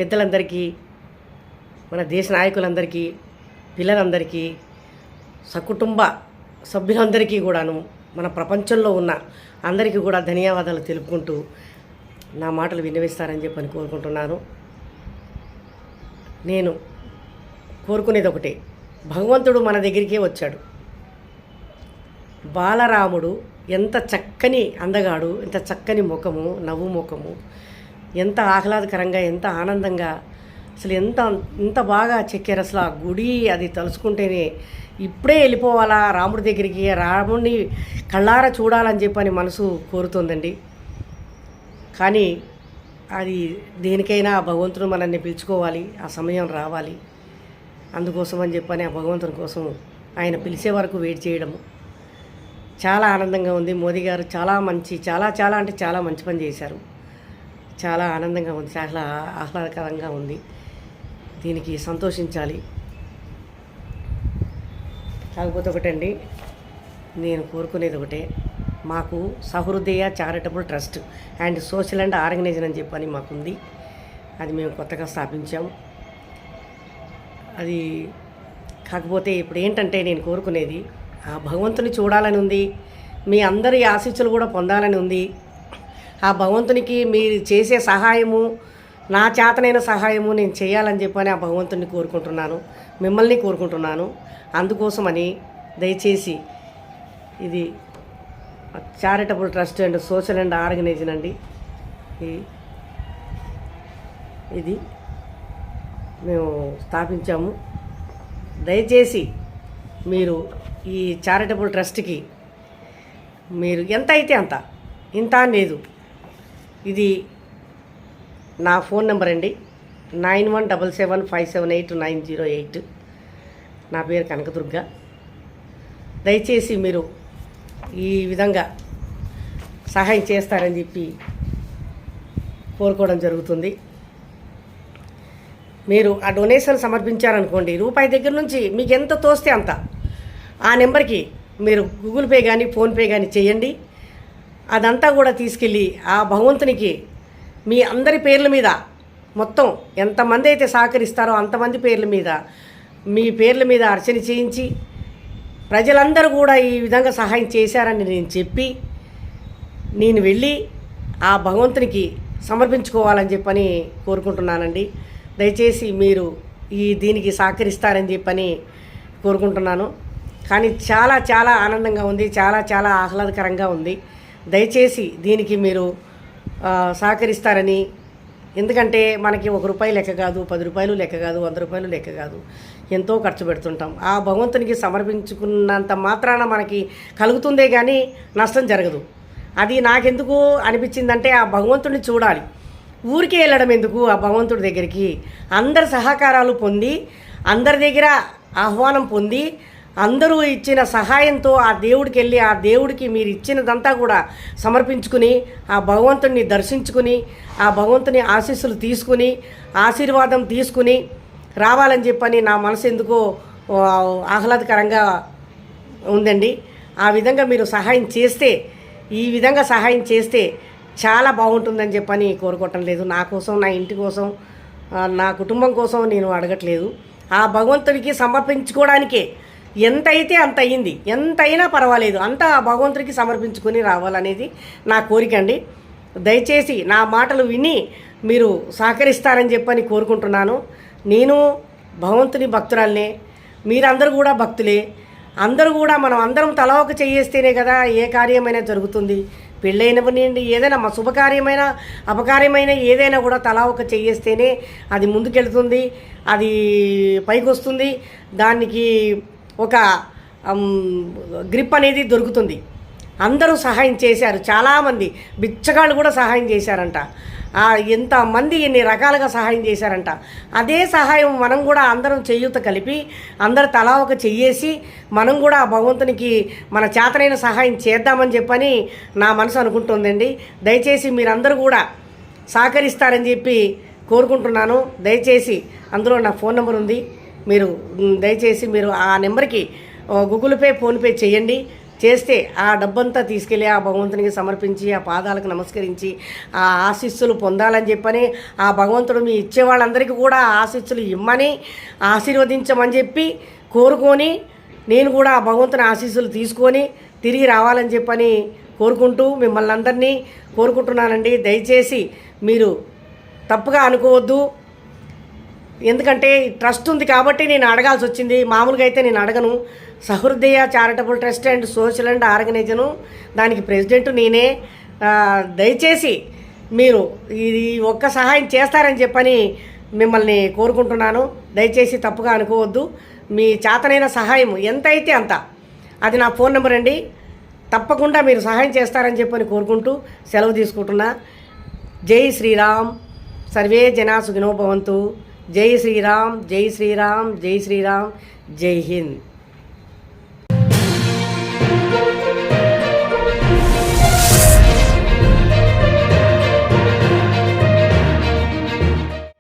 పెద్దలందరికీ, మన దేశ నాయకులందరికీ, పిల్లలందరికీ, సకుటుంబ సభ్యులందరికీ కూడాను, మన ప్రపంచంలో ఉన్న అందరికీ కూడా ధన్యవాదాలు తెలుపుకుంటూ నా మాటలు విన్నవిస్తారని చెప్పని కోరుకుంటున్నాను. నేను కోరుకునేది ఒకటే, భగవంతుడు మన దగ్గరికే వచ్చాడు. బాలరాముడు ఎంత చక్కని అందగాడు, ఎంత చక్కని ముఖము, నవ్వు ముఖము, ఎంత ఆహ్లాదకరంగా, ఎంత ఆనందంగా, అసలు ఎంత బాగా చెక్కారు. అసలు ఆ గుడి అది తలుచుకుంటేనే ఇప్పుడే వెళ్ళిపోవాలా రాముడి దగ్గరికి, రాముడిని కళ్ళారా చూడాలని చెప్పని మనసు కోరుతుందండి. కానీ అది దేనికైనా భగవంతుడు మనల్ని పిలుచుకోవాలి, ఆ సమయం రావాలి. అందుకోసం అని చెప్పని ఆ భగవంతుని కోసం ఆయన పిలిచే వరకు వెయిట్ చేయడము చాలా ఆనందంగా ఉంది. మోదీ గారు చాలా అంటే చాలా మంచి పని చేశారు. చాలా ఆనందంగా ఉంది, చాలా ఆహ్లాదకరంగా ఉంది. దీనికి సంతోషించాలి. కాకపోతే ఒకటండి, నేను కోరుకునేది ఒకటే, మాకు Sahrudaya charitable trust and social and organisation అని చెప్పని మాకుంది. అది మేము కొత్తగా స్థాపించాము. అది కాకపోతే ఇప్పుడు ఏంటంటే నేను కోరుకునేది, ఆ భగవంతుని చూడాలని ఉంది, మీ అందరి ఆశీస్సులు కూడా పొందాలని ఉంది. ఆ భగవంతునికి మీరు చేసే సహాయము, నా చేతనైన సహాయము నేను చేయాలని చెప్పని ఆ భగవంతుని కోరుకుంటున్నాను, మిమ్మల్ని కోరుకుంటున్నాను. అందుకోసమని దయచేసి ఇది charitable trust and social and organisation అండి. ఇది మేము స్థాపించాము. దయచేసి మీరు ఈ చారిటబుల్ ట్రస్ట్కి మీరు ఎంత అయితే అంత, ఇంత లేదు. ఇది నా ఫోన్ నెంబర్ అండి, 9177578908. నా పేరు కనకదుర్గ. దయచేసి మీరు ఈ విధంగా సహాయం చేస్తారని చెప్పి కోరుకోవడం జరుగుతుంది. మీరు ఆ డొనేషన్ సమర్పించారనుకోండి, రూపాయి దగ్గర నుంచి మీకు ఎంత తోస్తే అంత ఆ నెంబర్కి మీరు గూగుల్ పే కానీ ఫోన్పే కానీ చేయండి. అదంతా కూడా తీసుకెళ్ళి ఆ భగవంతునికి మీ అందరి పేర్ల మీద, మొత్తం ఎంతమంది అయితే సహకరిస్తారో అంతమంది పేర్ల మీద, మీ పేర్ల మీద అర్చన చేయించి, ప్రజలందరూ కూడా ఈ విధంగా సహాయం చేశారని నేను చెప్పి, నేను వెళ్ళి ఆ భగవంతునికి సమర్పించుకోవాలని చెప్పని కోరుకుంటున్నానండి. దయచేసి మీరు దీనికి సహకరిస్తారని చెప్పని కోరుకుంటున్నాను. కానీ చాలా ఆనందంగా ఉంది, చాలా ఆహ్లాదకరంగా ఉంది. దయచేసి దీనికి మీరు సహకరిస్తారని, ఎందుకంటే మనకి ₹1 లెక్క కాదు, ₹10 లెక్క కాదు, ₹100 లెక్క కాదు, ఎంతో ఖర్చు పెడుతుంటాం. ఆ భగవంతునికి సమర్పించుకున్నంత మాత్రాన మనకి కలుగుతుందే కానీ నష్టం జరగదు. అది నాకెందుకు అనిపించిందంటే, ఆ భగవంతుడిని చూడాలి, ఊరికే వెళ్ళడం ఎందుకు, ఆ భగవంతుడి దగ్గరికి అందరి సహకారాలు పొంది, అందరి దగ్గర ఆహ్వానం పొంది, అందరూ ఇచ్చిన సహాయంతో ఆ దేవుడికి వెళ్ళి, ఆ దేవుడికి మీరు ఇచ్చినదంతా కూడా సమర్పించుకుని, ఆ భగవంతుడిని దర్శించుకుని, ఆ భగవంతుని ఆశీస్సులు తీసుకుని, ఆశీర్వాదం తీసుకుని రావాలని చెప్పని నా మనసు ఎందుకో ఆహ్లాదకరంగా ఉందండి. ఆ విధంగా మీరు సహాయం చేస్తే, ఈ విధంగా సహాయం చేస్తే చాలా బాగుంటుందని చెప్పని కోరుకోవటం లేదు. నా కోసం, నా ఇంటి కోసం, నా కుటుంబం కోసం నేను అడగట్లేదు. ఆ భగవంతుడికి సమర్పించుకోవడానికే ఎంతైతే అంత అయ్యింది, ఎంతైనా పర్వాలేదు, అంతా ఆ భగవంతుడికి సమర్పించుకొని రావాలనేది నా కోరిక అండి. దయచేసి నా మాటలు విని మీరు సహకరిస్తారని చెప్పని కోరుకుంటున్నాను. నేను భగవంతుని భక్తురాలనే, మీరందరూ కూడా భక్తులే. అందరూ కూడా మనం అందరం తలా ఒక చేయేస్తేనే కదా ఏ కార్యమైనా జరుగుతుంది. పెళ్ళైనవనండి, ఏదైనా మా శుభకార్యమైన అపకార్యమైన ఏదైనా కూడా తలా ఒక చేయేస్తేనే అది ముందుకెళ్తుంది, అది పైకి వస్తుంది, దానికి ఒక గ్రిప్ అనేది దొరుకుతుంది. అందరూ సహాయం చేశారు, చాలామంది బిచ్చగాళ్ళు కూడా సహాయం చేశారంట. ఎంతమంది ఎన్ని రకాలుగా సహాయం చేశారంట. అదే సహాయం మనం కూడా అందరం చేయూత కలిపి, అందరు తలా ఒక చెయ్యేసి మనం కూడా భగవంతునికి మన చేతనైన సహాయం చేద్దామని చెప్పని నా మనసు అనుకుంటుందండి. దయచేసి మీరందరూ కూడా సహకరిస్తారని చెప్పి కోరుకుంటున్నాను. దయచేసి అందులో నా ఫోన్ నెంబర్ ఉంది, మీరు దయచేసి మీరు ఆ నెంబర్కి గూగుల్ పే ఫోన్పే చేయండి. చేస్తే ఆ డబ్బంతా తీసుకెళ్ళి ఆ భగవంతునికి సమర్పించి ఆ పాదాలకు నమస్కరించి ఆ ఆశీస్సులు పొందాలని చెప్పని ఆ భగవంతుడు మీ ఇచ్చే వాళ్ళందరికీ కూడా ఆశీస్సులు ఇమ్మని ఆశీర్వదించమని చెప్పి కోరుకొని నేను కూడా ఆ భగవంతుని ఆశీస్సులు తీసుకొని తిరిగి రావాలని చెప్పని కోరుకుంటూ మిమ్మల్ని అందరినీ కోరుకుంటున్నానండి. దయచేసి మీరు తప్పుగా అనుకోవద్దు. ఎందుకంటే ట్రస్ట్ ఉంది కాబట్టి నేను అడగాల్సి వచ్చింది. మామూలుగా అయితే నేను అడగను. Sahrudaya charitable trust and social and ఆర్గనైజను, దానికి ప్రెసిడెంట్ నేనే. దయచేసి మీరు ఇది ఒక్క సహాయం చేస్తారని చెప్పని మిమ్మల్ని కోరుకుంటున్నాను. దయచేసి తప్పుగా అనుకోవద్దు. మీ చేతనైన సహాయం ఎంత అయితే అంత, అది నా ఫోన్ నెంబర్ అండి. తప్పకుండా మీరు సహాయం చేస్తారని చెప్పని కోరుకుంటూ సెలవు తీసుకుంటున్నా. జై శ్రీరామ్. సర్వే జనా సుఖినో భవంతు. జై శ్రీరామ్, జై శ్రీరామ్, జై శ్రీరామ్, జై హింద్.